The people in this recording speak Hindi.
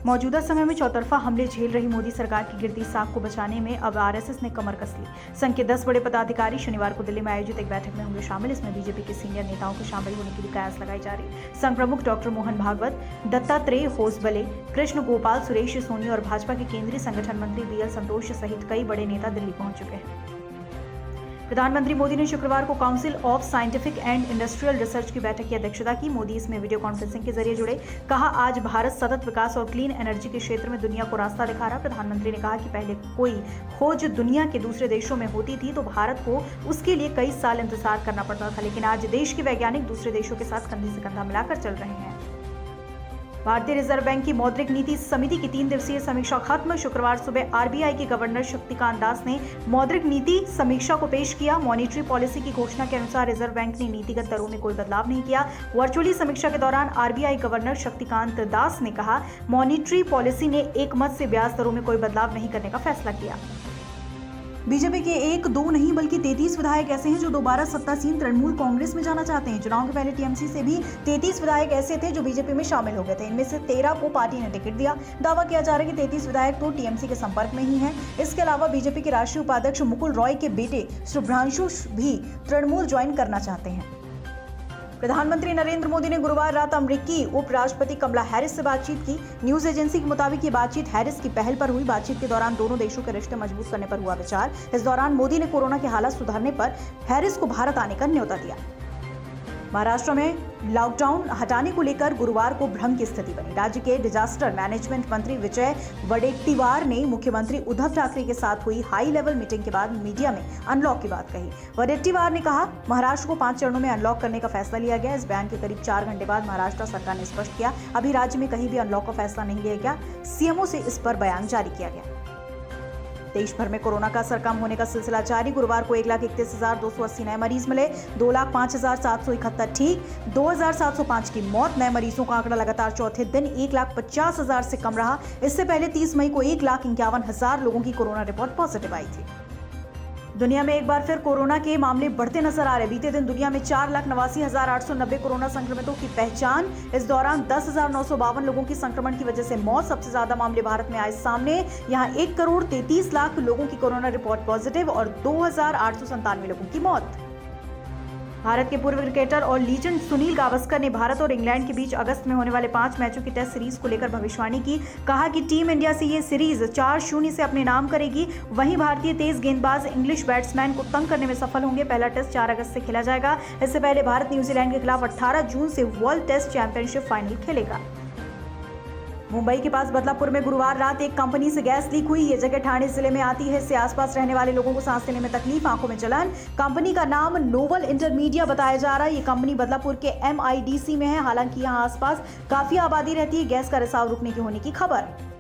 मौजूदा समय में चौतरफा हमले झेल रही मोदी सरकार की गिरती साख को बचाने में अब आरएसएस ने कमर कस ली। संघ के 10 बड़े पदाधिकारी शनिवार को दिल्ली में आयोजित एक बैठक में होंगे शामिल। इसमें बीजेपी के सीनियर नेताओं के शामिल होने की भी कयास लगाई जा रही। संघ प्रमुख डॉक्टर मोहन भागवत, दत्तात्रेय होसबले, कृष्ण गोपाल, सुरेश सोनी और भाजपा के केंद्रीय संगठन मंत्री बीएल संतोष सहित कई बड़े नेता दिल्ली पहुंच चुके हैं। प्रधानमंत्री मोदी ने शुक्रवार को council of scientific and industrial research की बैठक की अध्यक्षता की। मोदी इसमें वीडियो कॉन्फ्रेंसिंग के जरिए जुड़े। कहा, आज भारत सतत विकास और क्लीन एनर्जी के क्षेत्र में दुनिया को रास्ता दिखा रहा। प्रधानमंत्री ने कहा कि पहले कोई खोज दुनिया के दूसरे देशों में होती थी तो भारत को उसके लिए कई साल इंतजार करना पड़ता था, लेकिन आज देश के वैज्ञानिक दूसरे देशों के साथ कंधे से कंधा मिलाकर चल रहे हैं। भारतीय रिजर्व बैंक की मौद्रिक नीति समिति की 3 दिवसीय समीक्षा खत्म। शुक्रवार सुबह आरबीआई के गवर्नर शक्तिकांत दास ने मौद्रिक नीति समीक्षा को पेश किया। मॉनेटरी पॉलिसी की घोषणा के अनुसार रिजर्व बैंक ने नीतिगत दरों में कोई बदलाव नहीं किया। वर्चुअली समीक्षा के दौरान आरबीआई गवर्नर शक्तिकांत दास ने कहा, मॉनेटरी पॉलिसी ने एक मत से ब्याज दरों में कोई बदलाव नहीं करने का फैसला किया। बीजेपी के 1, 2 नहीं बल्कि 33 विधायक ऐसे हैं जो दोबारा सत्तासीन तृणमूल कांग्रेस में जाना चाहते हैं। चुनाव के पहले टीएमसी से भी 33 विधायक ऐसे थे जो बीजेपी में शामिल हो गए थे। इनमें से 13 को पार्टी ने टिकट दिया। दावा किया जा रहा है कि 33 विधायक तो टीएमसी के संपर्क में ही हैं। इसके अलावा बीजेपी के राष्ट्रीय उपाध्यक्ष मुकुल रॉय के बेटे शुभ्रांशु भी तृणमूल ज्वाइन करना चाहते हैं। प्रधानमंत्री नरेंद्र मोदी ने गुरुवार रात अमेरिकी उपराष्ट्रपति कमला हैरिस से बातचीत की। न्यूज एजेंसी के मुताबिक ये बातचीत हैरिस की पहल पर हुई। बातचीत के दौरान दोनों देशों के रिश्ते मजबूत करने पर हुआ विचार। इस दौरान मोदी ने कोरोना के हालात सुधारने पर हैरिस को भारत आने का न्योता दिया। महाराष्ट्र में लॉकडाउन हटाने को लेकर गुरुवार को भ्रम की स्थिति बनी। राज्य के डिजास्टर मैनेजमेंट मंत्री विजय वडेट्टीवार ने मुख्यमंत्री उद्धव ठाकरे के साथ हुई हाई लेवल मीटिंग के बाद मीडिया में अनलॉक की बात कही। वडेट्टीवार ने कहा, महाराष्ट्र को 5 चरणों में अनलॉक करने का फैसला लिया गया। इस बयान के करीब 4 घंटे बाद महाराष्ट्र सरकार ने स्पष्ट किया, अभी राज्य में कहीं भी अनलॉक का फैसला नहीं लिया गया। सीएमओ से इस पर बयान जारी किया गया। देश भर में कोरोना का असर कम होने का सिलसिला जारी। गुरुवार को 1,31,280 नए मरीज मिले। 2,05,771 ठीक, 2,705 की मौत। नए मरीजों का आंकड़ा लगातार चौथे दिन 1,50,000 से कम रहा। इससे पहले 30 मई को 1,51,000 लोगों की कोरोना रिपोर्ट पॉजिटिव आई थी। दुनिया में एक बार फिर कोरोना के मामले बढ़ते नजर आ रहे। बीते दिन दुनिया में 4,89,890 कोरोना संक्रमितों की पहचान। इस दौरान 10,952 लोगों की संक्रमण की वजह से मौत। सबसे ज्यादा मामले भारत में आए सामने। यहां 1,33,00,000 लोगों की कोरोना रिपोर्ट पॉजिटिव और 2,897 लोगों की मौत। भारत के पूर्व क्रिकेटर और लीजेंड सुनील गावस्कर ने भारत और इंग्लैंड के बीच अगस्त में होने वाले 5 मैचों की टेस्ट सीरीज को लेकर भविष्यवाणी की। कहा कि टीम इंडिया से ये सीरीज 4-0 से अपने नाम करेगी। वहीं भारतीय तेज गेंदबाज इंग्लिश बैट्समैन को तंग करने में सफल होंगे। पहला टेस्ट 4 अगस्त से खेला जाएगा। इससे पहले भारत न्यूजीलैंड के खिलाफ 18 जून से वर्ल्ड टेस्ट चैंपियनशिप फाइनल खेलेगा। मुंबई के पास बदलापुर में गुरुवार रात एक कंपनी से गैस लीक हुई। ये जगह ठाणे जिले में आती है। इससे आसपास रहने वाले लोगों को सांस लेने में तकलीफ, आंखों में जलन। कंपनी का नाम नोवल इंटरमीडिया बताया जा रहा है। ये कंपनी बदलापुर के MIDC में है। हालांकि यहां आसपास काफी आबादी रहती है। गैस का रिसाव रुकने की होने की खबर।